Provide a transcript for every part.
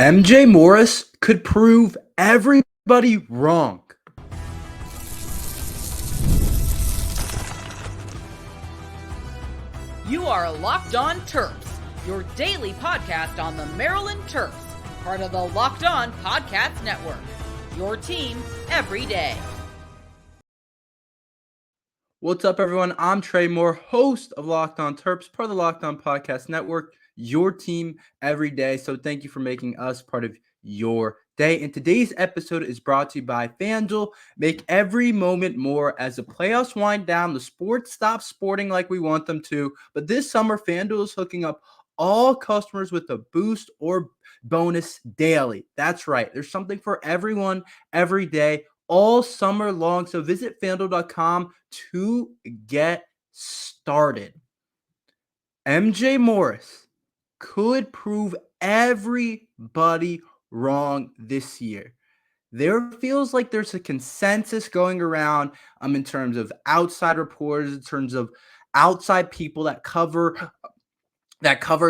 MJ Morris could prove everybody wrong. You are Locked On Terps, your daily podcast on the Maryland Terps, part of the Locked On Podcast Network, your team every day. What's up, everyone? I'm Tre Moore, host of Locked On Terps, part of the Locked On Podcast Network, your team every day. So thank you for making us part of your day. And today's episode is brought to you by FanDuel. Make every moment more as the playoffs wind down. The sports stop sporting like we want them to. But this summer, FanDuel is hooking up all customers with a boost or bonus daily. That's right. There's something for everyone every day, all summer long. So visit FanDuel.com to get started. MJ Morris could prove everybody wrong this year. There feels like there's a consensus going around in terms of outside reporters, in terms of outside people that cover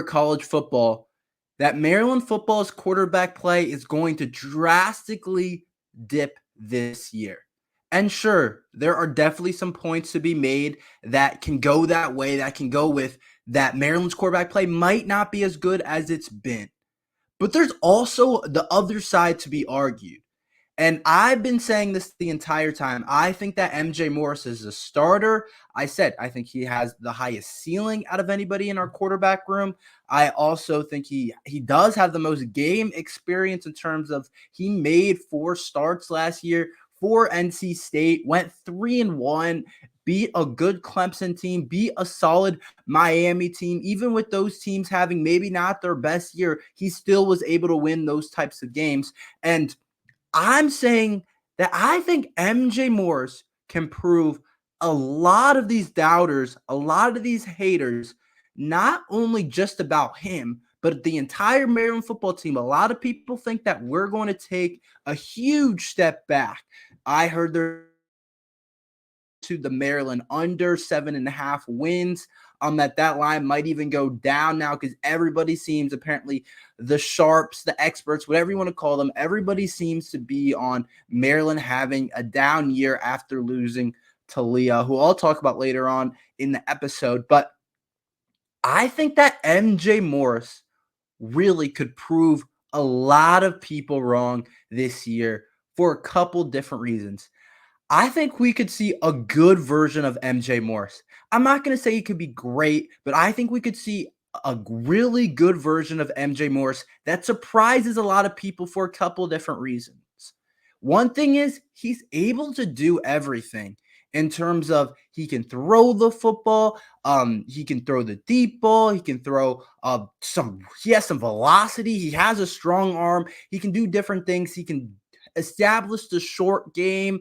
college football, that Maryland football's quarterback play is going to drastically dip this year. And sure, there are definitely some points to be made that can go that way, that can go with that Maryland's quarterback play might not be as good as it's been. But there's also the other side to be argued. And I've been saying this the entire time. I think that MJ Morris is a starter. I think he has the highest ceiling out of anybody in our quarterback room. I also think he does have the most game experience in terms of he made 4 starts last year for NC State, went 3-1, beat a good Clemson team, beat a solid Miami team. Even with those teams having maybe not their best year, he still was able to win those types of games. And I'm saying that I think MJ Morris can prove a lot of these doubters, a lot of these haters, not only just about him, but the entire Maryland football team. A lot of people think that we're going to take a huge step back. I heard there to the Maryland under 7.5 wins. That line might even go down now because everybody seems, apparently the sharps, the experts, whatever you want to call them, everybody seems to be on Maryland having a down year after losing Taulia, who I'll talk about later on in the episode. But I think that MJ Morris really could prove a lot of people wrong this year for a couple different reasons. I think we could see a good version of MJ Morris. I'm not going to say he could be great, but I think we could see a really good version of MJ Morris that surprises a lot of people for a couple different reasons. One thing is he's able to do everything in terms of he can throw the football, he can throw the deep ball, he can throw he has some velocity, he has a strong arm, he can do different things, he can establish the short game.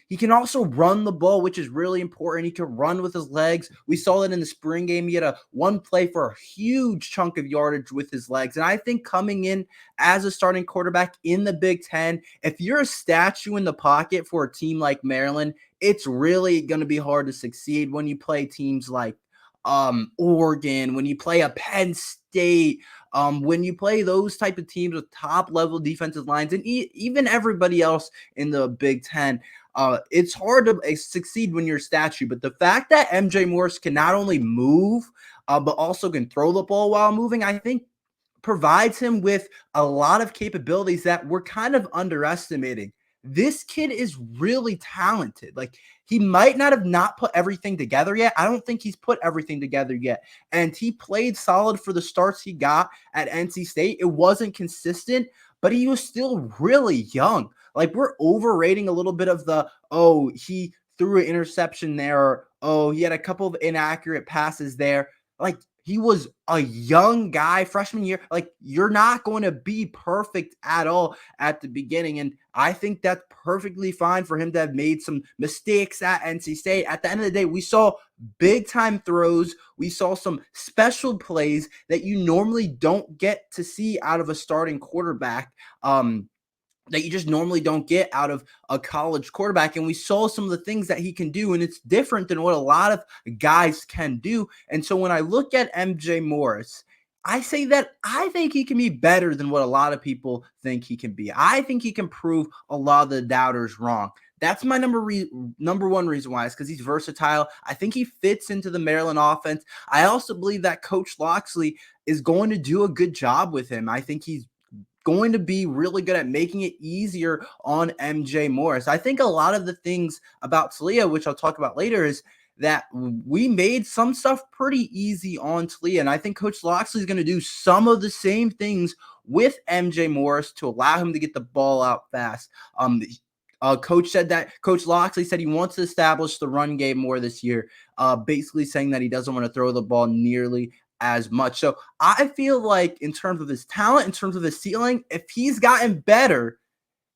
He can also run the ball, which is really important. He can run with his legs. We saw that in the spring game. He had one play for a huge chunk of yardage with his legs. And I think coming in as a starting quarterback in the Big Ten, if you're a statue in the pocket for a team like Maryland, it's really going to be hard to succeed when you play teams like Oregon, when you play a Penn State, when you play those type of teams with top level defensive lines, and even everybody else in the Big Ten, it's hard to succeed when you're a statue. But the fact that MJ Morris can not only move, but also can throw the ball while moving, I think provides him with a lot of capabilities that we're kind of underestimating. This kid is really talented. Like, he might not put everything together yet. I don't think he's put everything together yet. And he played solid for the starts he got at NC State. It wasn't consistent, but he was still really young. Like, we're overrating a little bit of he threw an interception there, or, he had a couple of inaccurate passes there. Like, he was a young guy, freshman year. Like, you're not going to be perfect at all at the beginning. And I think that's perfectly fine for him to have made some mistakes at NC State. At the end of the day, we saw big-time throws. We saw some special plays that you normally don't get to see out of a starting quarterback. That you just normally don't get out of a college quarterback. And we saw some of the things that he can do, and it's different than what a lot of guys can do. And so when I look at MJ Morris, I say that I think he can be better than what a lot of people think he can be. I think he can prove a lot of the doubters wrong. That's my number one reason why is because he's versatile. I think he fits into the Maryland offense. I also believe that Coach Locksley is going to do a good job with him. I think he's going to be really good at making it easier on MJ Morris. I think a lot of the things about Taulia, which I'll talk about later, is that we made some stuff pretty easy on Taulia. And I think Coach Locksley is going to do some of the same things with MJ Morris to allow him to get the ball out fast. Coach Locksley said he wants to establish the run game more this year, basically saying that he doesn't want to throw the ball nearly as much. So I feel like in terms of his talent, in terms of his ceiling, if he's gotten better,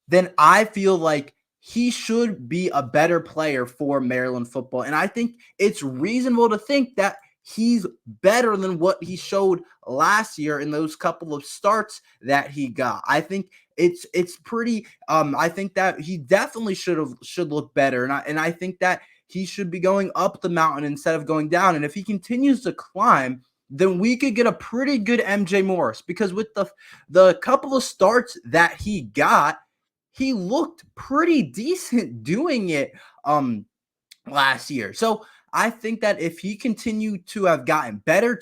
then I feel like he should be a better player for Maryland football. And I think it's reasonable to think that he's better than what he showed last year in those couple of starts that he got. I think it's pretty I think that he definitely should look better. And I think that he should be going up the mountain instead of going down. And if he continues to climb, then we could get a pretty good MJ Morris, because with the couple of starts that he got, he looked pretty decent doing it last year. So I think that if he continued to have gotten better,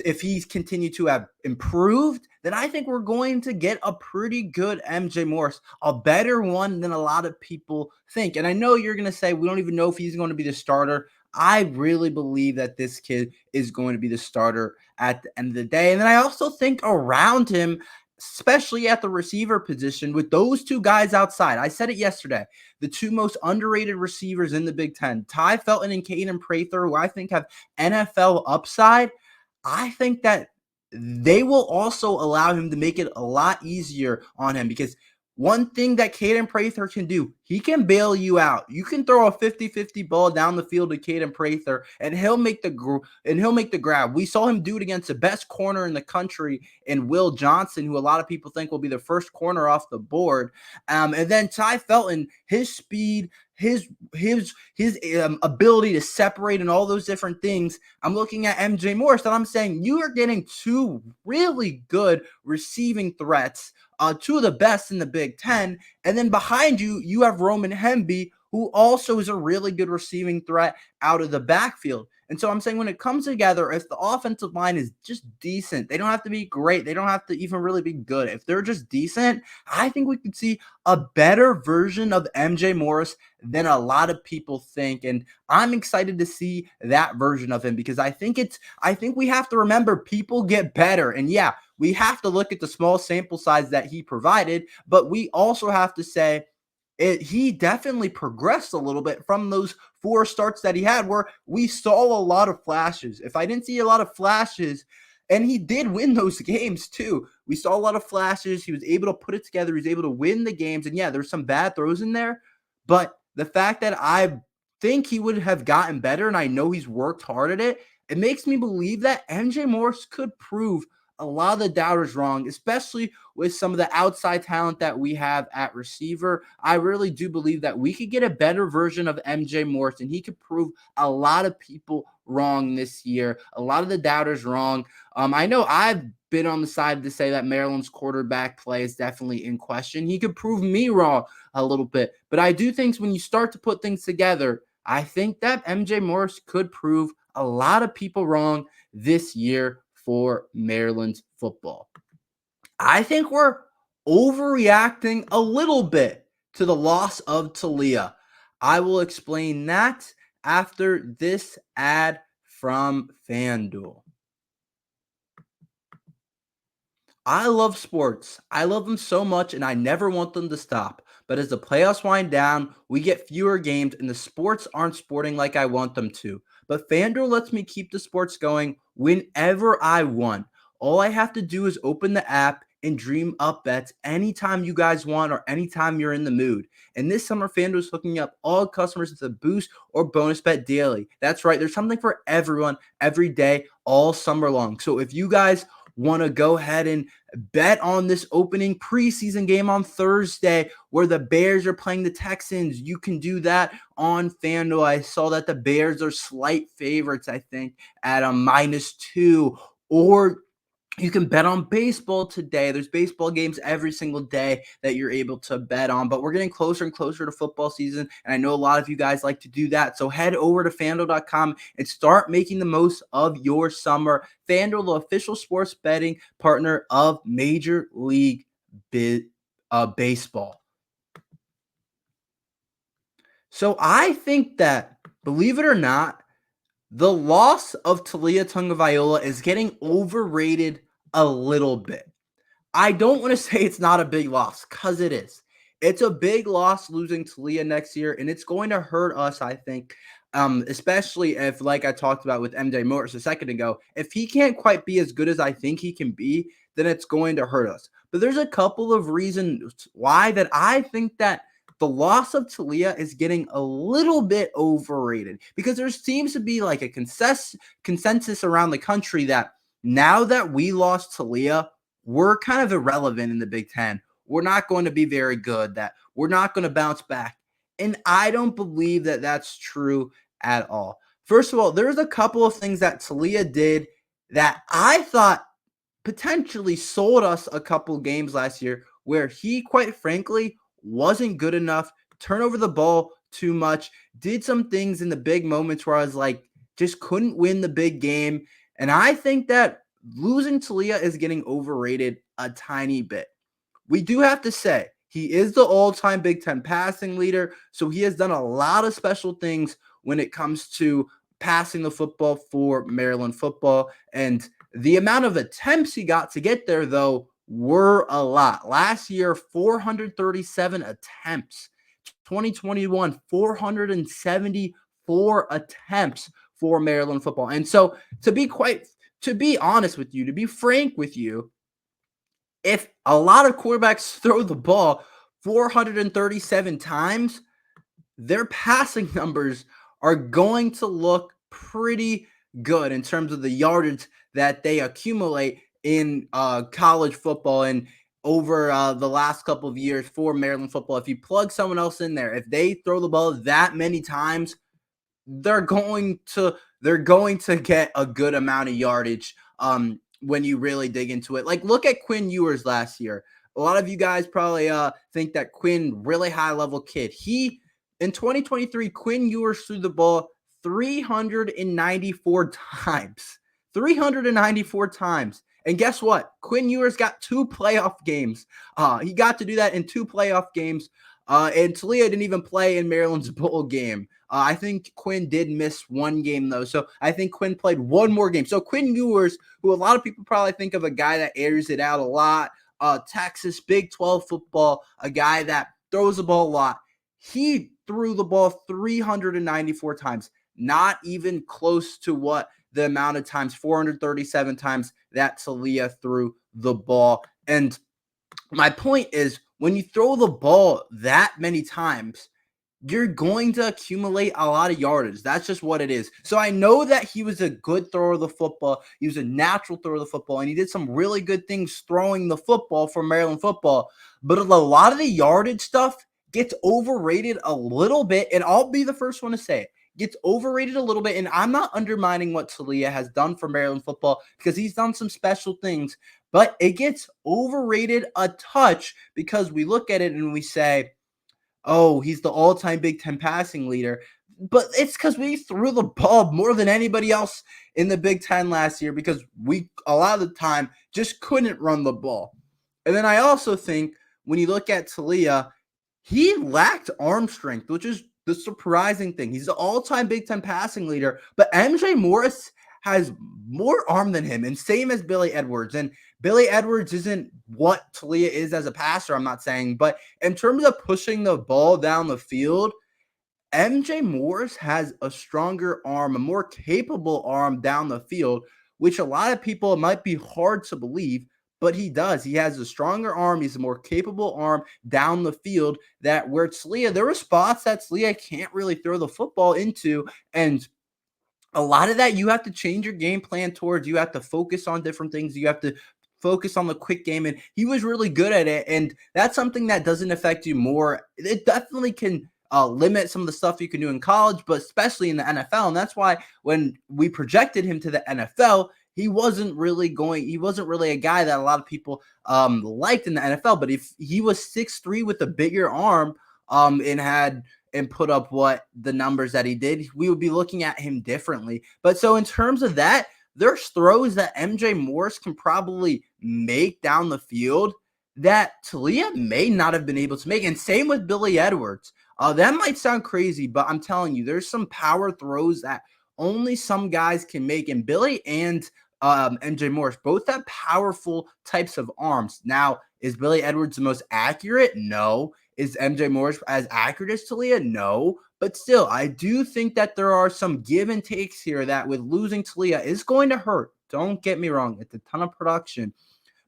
if he's continued to have improved, then I think we're going to get a pretty good MJ Morris, a better one than a lot of people think. And I know you're going to say we don't even know if he's going to be the starter. I really believe that this kid is going to be the starter at the end of the day. And then I also think around him, especially at the receiver position, with those two guys outside, I said it yesterday, the two most underrated receivers in the Big Ten, Tai Felton and Caden Prather, who I think have NFL upside. I think that they will also allow him to make it a lot easier on him, because one thing that Caden Prather can do, he can bail you out. You can throw a 50-50 ball down the field to Caden Prather, and he'll make the grab. We saw him do it against the best corner in the country in Will Johnson, who a lot of people think will be the first corner off the board. And then Tai Felton, his speed, his ability to separate and all those different things. I'm looking at MJ Morris and I'm saying you are getting two really good receiving threats, two of the best in the Big Ten. And then behind you, you have Roman Hemby, who also is a really good receiving threat out of the backfield. And so I'm saying when it comes together, if the offensive line is just decent, they don't have to be great. They don't have to even really be good. If they're just decent, I think we could see a better version of MJ Morris than a lot of people think. And I'm excited to see that version of him, because I think we have to remember people get better. And yeah, we have to look at the small sample size that he provided, but we also have to say he definitely progressed a little bit from those 4 starts that he had, where we saw a lot of flashes. If I didn't see a lot of flashes, and he did win those games too. We saw a lot of flashes. He was able to put it together. He was able to win the games. And yeah, there's some bad throws in there, but the fact that I think he would have gotten better, and I know he's worked hard at it, it makes me believe that MJ Morris could prove a lot of the doubters wrong, especially with some of the outside talent that we have at receiver. I really do believe that we could get a better version of MJ Morris, and he could prove a lot of people wrong this year, a lot of the doubters wrong. I know I've been on the side to say that Maryland's quarterback play is definitely in question. He could prove me wrong a little bit, but I do think when you start to put things together, I think that MJ Morris could prove a lot of people wrong this year for Maryland's football. I think we're overreacting a little bit to the loss of Taulia. I will explain that after this ad from FanDuel. I love sports. I love them so much, and I never want them to stop. But as the playoffs wind down, we get fewer games, and the sports aren't sporting like I want them to. But FanDuel lets me keep the sports going whenever I want. All I have to do is open the app and dream up bets anytime you guys want or anytime you're in the mood. And this summer, FanDuel is hooking up all customers with a boost or bonus bet daily. That's right. There's something for everyone every day, all summer long. So if you guys want to go ahead and bet on this opening preseason game on Thursday where the Bears are playing the Texans, you can do that on FanDuel. I saw that the Bears are slight favorites, I think, at a -2. Or You can bet on baseball today. There's baseball games every single day that you're able to bet on, but we're getting closer and closer to football season, and I know a lot of you guys like to do that. So head over to FanDuel.com and start making the most of your summer. FanDuel, the official sports betting partner of Major League Baseball. So I think that, believe it or not, the loss of Tia Tong is getting overrated a little bit. I don't want to say it's not a big loss, because it is. It's a big loss losing Taulia next year, and it's going to hurt us, I think, especially if, like I talked about with MJ Morris a second ago, if he can't quite be as good as I think he can be, then it's going to hurt us. But there's a couple of reasons why that I think that the loss of Taulia is getting a little bit overrated, because there seems to be like a consensus around the country that now that we lost Taulia, we're kind of irrelevant in the Big Ten. We're not going to be very good, that we're not going to bounce back. And I don't believe that that's true at all. First of all, there's a couple of things that Taulia did that I thought potentially sold us a couple games last year, where he, quite frankly, wasn't good enough, turned over the ball too much, did some things in the big moments where I was like, just couldn't win the big game. And I think that losing Taulia is getting overrated a tiny bit. We do have to say, he is the all-time Big Ten passing leader, so he has done a lot of special things when it comes to passing the football for Maryland football. And the amount of attempts he got to get there, though, were a lot. Last year, 437 attempts. 2021, 474 attempts for Maryland football. And so, to be honest with you, to be frank with you, if a lot of quarterbacks throw the ball 437 times, their passing numbers are going to look pretty good in terms of the yardage that they accumulate in college football and over the last couple of years for Maryland football. If you plug someone else in there, if they throw the ball that many times, they're going to get a good amount of yardage when you really dig into it. Like, look at Quinn Ewers last year. A lot of you guys probably think that Quinn, really high-level kid. In 2023, Quinn Ewers threw the ball 394 times. 394 times. And guess what? Quinn Ewers got 2 playoff games. He got to do that in 2 playoff games. And Taulia didn't even play in Maryland's bowl game. I think Quinn did miss 1 game, though. So I think Quinn played 1 more game. So Quinn Ewers, who a lot of people probably think of a guy that airs it out a lot, Texas, Big 12 football, a guy that throws the ball a lot, he threw the ball 394 times. Not even close to what the amount of times, 437 times, that Taulia threw the ball. And my point is, when you throw the ball that many times, you're going to accumulate a lot of yardage. That's just what it is. So I know that he was a good thrower of the football. He was a natural thrower of the football, and he did some really good things throwing the football for Maryland football. But a lot of the yardage stuff gets overrated a little bit, and I'll be the first one to say it. Gets overrated a little bit, and I'm not undermining what Taulia has done for Maryland football, because he's done some special things, but it gets overrated a touch because we look at it and we say, oh, he's the all-time Big Ten passing leader. But it's because we threw the ball more than anybody else in the Big Ten last year, because we, a lot of the time, just couldn't run the ball. And then I also think when you look at Taulia, he lacked arm strength, which is the surprising thing. He's the all-time Big Ten passing leader, but MJ Morris has more arm than him, and same as Billy Edwards. And Billy Edwards isn't what Taulia is as a passer, I'm not saying, but in terms of pushing the ball down the field, MJ Morris has a stronger arm, a more capable arm down the field, which a lot of people, it might be hard to believe, but he does. He has a stronger arm. He's a more capable arm down the field, that where Taulia, there were spots that Taulia can't really throw the football into, and a lot of that you have to change your game plan towards. You have to focus on different things. You have to focus on the quick game, and he was really good at it, and that's something that doesn't affect you more. It definitely can limit some of the stuff you can do in college, but especially in the NFL, and that's why when we projected him to the NFL, he wasn't really a guy that a lot of people liked in the NFL. But if he was 6'3" with a bigger arm and put up what the numbers that he did, we would be looking at him differently. But so in terms of that, there's throws that MJ Morris can probably make down the field that Taulia may not have been able to make. And same with Billy Edwards. That might sound crazy, but I'm telling you, there's some power throws that only some guys can make. And Billy and MJ Morris both have powerful types of arms. Now, is Billy Edwards the most accurate? No. Is MJ Morris as accurate as Taulia? No. But still, I do think that there are some give and takes here that with losing Taulia is going to hurt. Don't get me wrong. It's a ton of production.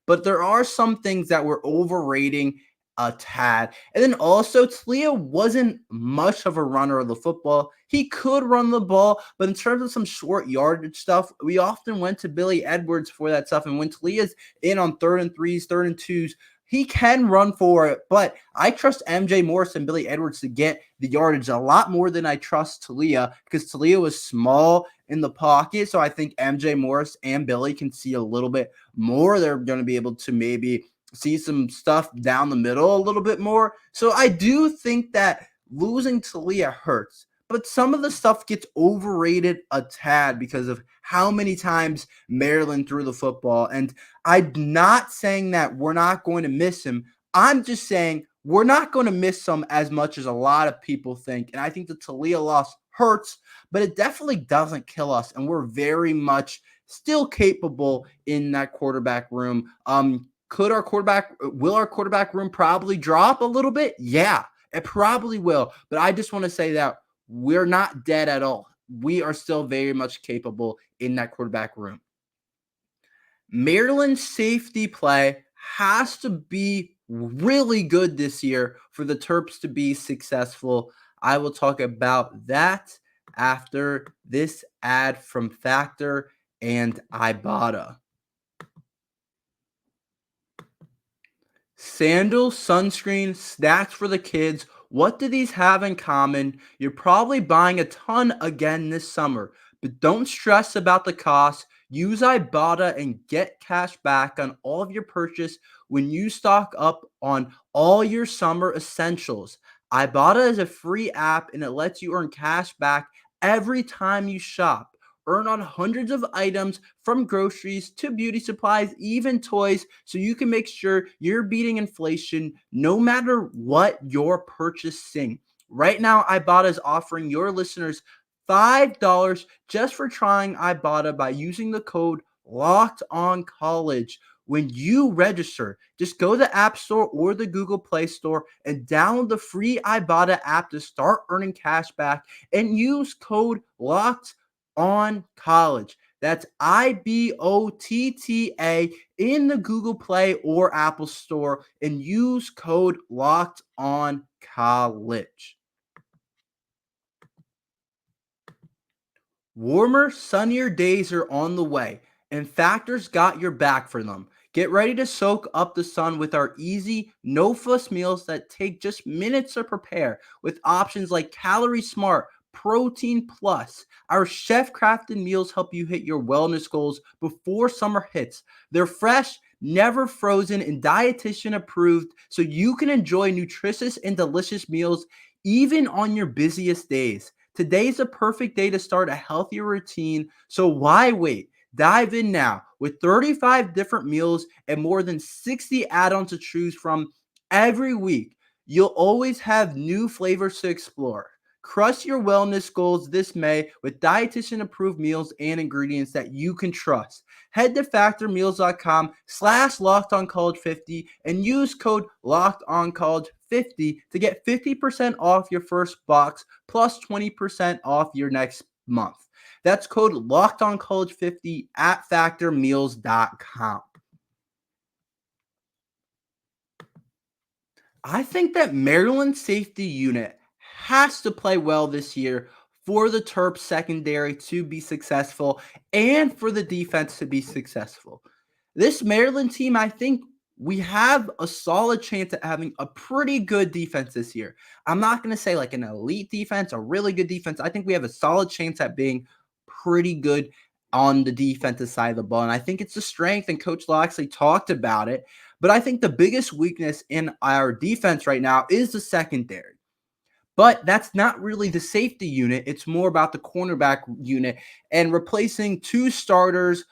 But there are some things that we're overrating a tad. And then also, Taulia wasn't much of a runner of the football. He could run the ball, but in terms of some short yardage stuff, we often went to Billy Edwards for that stuff. And when Talia's in on 3rd and 3s, 3rd and 2s, he can run for it, but I trust MJ Morris and Billy Edwards to get the yardage a lot more than I trust Taulia, because Taulia was small in the pocket. So I think MJ Morris and Billy can see a little bit more. They're going to be able to maybe see some stuff down the middle a little bit more. So I do think that losing Taulia hurts, but some of the stuff gets overrated a tad because of how many times Maryland threw the football. And I'm not saying that we're not going to miss him. I'm just saying we're not going to miss him as much as a lot of people think. And I think the Taulia loss hurts, but it definitely doesn't kill us. And we're very much still capable in that quarterback room. Will our quarterback room probably drop a little bit? Yeah, it probably will. But I just want to say that we're not dead at all. We are still very much capable in that quarterback room. Maryland's safety play has to be really good this year for the Terps to be successful. I will talk about that after this ad from Factor and Ibata. Sandals, sunscreen, snacks for the kids. What do these have in common? You're probably buying a ton again this summer, but don't stress about the cost. Use Ibata and get cash back on all of your purchase when you stock up on all your summer essentials. Ibata is a free app and it lets you earn cash back every time you shop. Earn on hundreds of items from groceries to beauty supplies, even toys, so you can make sure you're beating inflation no matter what you're purchasing. Right now, Ibata is offering your listeners $5 just for trying Ibata by using the code LOCKEDONCollege. When you register, just go to the App Store or the Google Play Store and download the free Ibata app to start earning cash back and use code LOCKEDONCollege. That's IBOTTA in the Google Play or Apple Store and use code LOCKEDONCollege. Warmer, sunnier days are on the way, and Factor's got your back for them. Get ready to soak up the sun with our easy, no-fuss meals that take just minutes to prepare, with options like Calorie Smart, Protein Plus. Our chef-crafted meals help you hit your wellness goals before summer hits. They're fresh, never frozen, and dietitian approved, so you can enjoy nutritious and delicious meals even on your busiest days. Today's a perfect day to start a healthier routine, so why wait? Dive in now with 35 different meals and more than 60 add-ons to choose from every week. You'll always have new flavors to explore. Crush your wellness goals this May with dietitian-approved meals and ingredients that you can trust. Head to factormeals.com/LockedOnCollege50 and use code LockedOnCollege50 to get 50% off your first box plus 20% off your next month. That's code LockedOnCollege50 at factormeals.com. I think that Maryland safety unit has to play well this year for the Terps secondary to be successful and for the defense to be successful. This Maryland team, I think we have a solid chance at having a pretty good defense this year. I'm not going to say like an elite defense, a really good defense. I think we have a solid chance at being pretty good on the defensive side of the ball. And I think it's a strength, and Coach Loxley talked about it. But I think the biggest weakness in our defense right now is the secondary. But that's not really the safety unit. It's more about the cornerback unit and replacing two starters.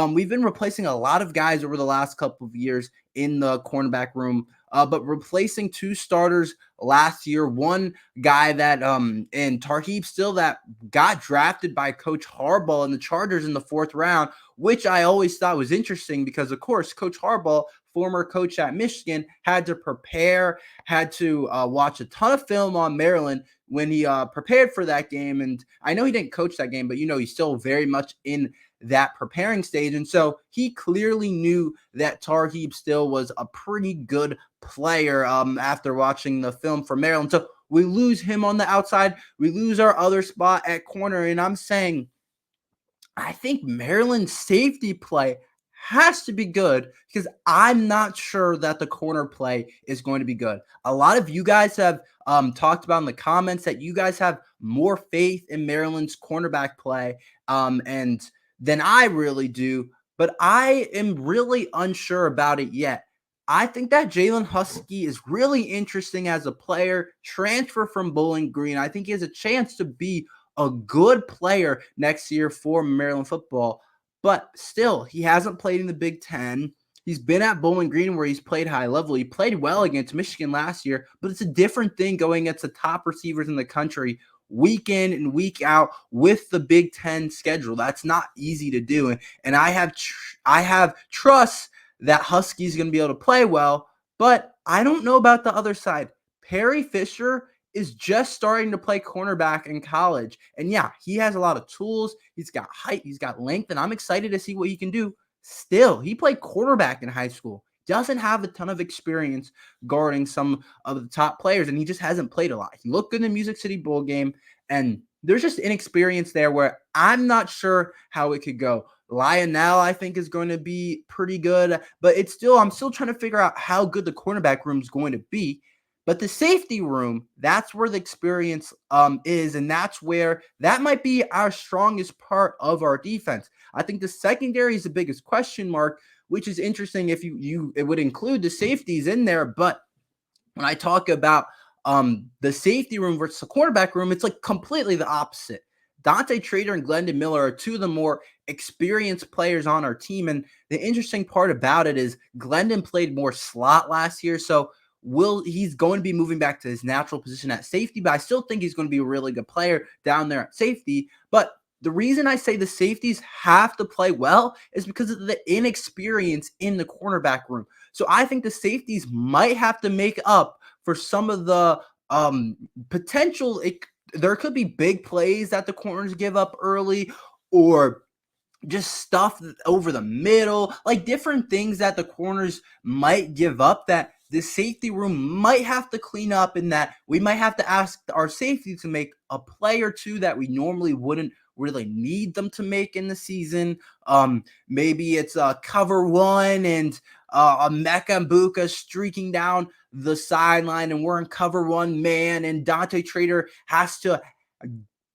We've been replacing a lot of guys over the last couple of years in the cornerback room, but replacing two starters last year, one guy that and Tarheeb still that got drafted by Coach Harbaugh and the Chargers in the 4th round, which I always thought was interesting because, of course, Coach Harbaugh, former coach at Michigan, had to prepare, had to watch a ton of film on Maryland when he prepared for that game. And I know he didn't coach that game, but, he's still very much in that preparing stage. And so he clearly knew that Tarheeb still was a pretty good player after watching the film for Maryland. So we lose him on the outside. We lose our other spot at corner. And I'm saying, I think Maryland's safety play has to be good because I'm not sure that the corner play is going to be good. A lot of you guys have talked about in the comments that you guys have more faith in Maryland's cornerback play and than I really do, but I am really unsure about it yet. I think that Jalen Husky is really interesting as a player, transfer from Bowling Green. I think he has a chance to be a good player next year for Maryland football, but still, he hasn't played in the Big Ten. He's been at Bowling Green where he's played high level. He played well against Michigan last year, but it's a different thing going against the top receivers in the country week in and week out with the Big Ten schedule. That's not easy to do. And I have trust that Husky's going to be able to play well, but I don't know about the other side. Perry Fisher is just starting to play cornerback in college. And yeah, he has a lot of tools. He's got height, he's got length, and I'm excited to see what he can do. Still, he played quarterback in high school. Doesn't have a ton of experience guarding some of the top players, and he just hasn't played a lot. He looked good in the Music City Bowl game, and there's just inexperience there where I'm not sure how it could go. Lionel, I think, is going to be pretty good, but I'm still trying to figure out how good the cornerback room is going to be. But the safety room, that's where the experience is, and that might be our strongest part of our defense. I think the secondary is the biggest question mark, which is interesting if it would include the safeties in there. But when I talk about the safety room versus the quarterback room, it's like completely the opposite. Dante Trader and Glendon Miller are two of the more experienced players on our team. And the interesting part about it is Glendon played more slot last year. So he's going to be moving back to his natural position at safety, but I still think he's going to be a really good player down there at safety. But the reason I say the safeties have to play well is because of the inexperience in the cornerback room. So I think the safeties might have to make up for some of the potential. There could be big plays that the corners give up early, or just stuff over the middle, like different things that the corners might give up that the safety room might have to clean up, and that we might have to ask our safety to make a play or two that we normally wouldn't really need them to make in the season. Maybe it's a cover one and a Mecca Mbuka streaking down the sideline, and we're in cover one man, and Dante Trader has to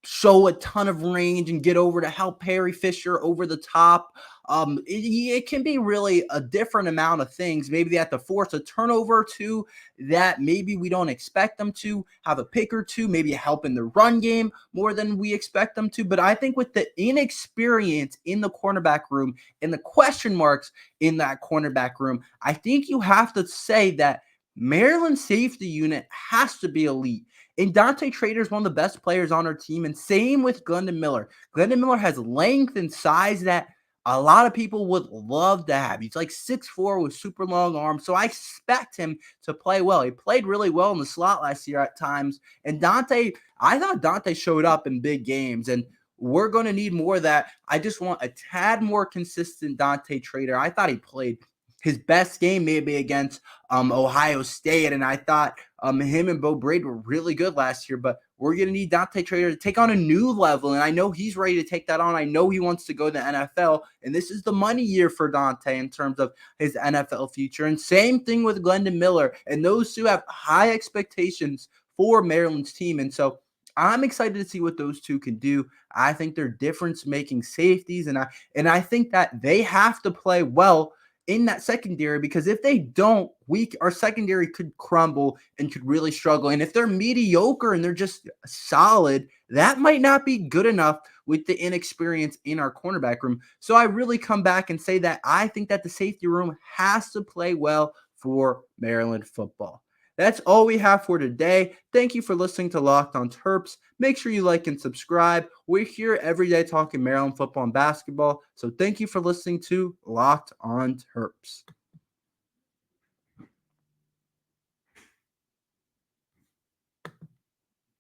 show a ton of range and get over to help Perry Fisher over the top. It can be really a different amount of things. Maybe they have to force a turnover or two that maybe we don't expect them to, have a pick or two, maybe help in the run game more than we expect them to. But I think with the inexperience in the cornerback room and the question marks in that cornerback room, I think you have to say that Maryland's safety unit has to be elite. And Dante Trader is one of the best players on our team, and same with Glendon Miller. Glendon Miller has length and size that a lot of people would love to have. He's like 6'4" with super long arms, so I expect him to play well. He played really well in the slot last year at times, and I thought Dante showed up in big games, and we're going to need more of that. I just want a tad more consistent Dante Trader. I thought he played his best game maybe against Ohio State, and I thought him and Bo Braid were really good last year, but we're going to need Dante Trader to take on a new level, and I know he's ready to take that on. I know he wants to go to the NFL, and this is the money year for Dante in terms of his NFL future, and same thing with Glendon Miller, and those two have high expectations for Maryland's team, and so I'm excited to see what those two can do. I think they're difference-making safeties, and I think that they have to play well in that secondary, because if they don't, our secondary could crumble and could really struggle. And if they're mediocre and they're just solid, that might not be good enough with the inexperience in our cornerback room. So I really come back and say that I think that the safety room has to play well for Maryland football. That's all we have for today. Thank you for listening to Locked On Terps. Make sure you like and subscribe. We're here every day talking Maryland football and basketball. So thank you for listening to Locked On Terps.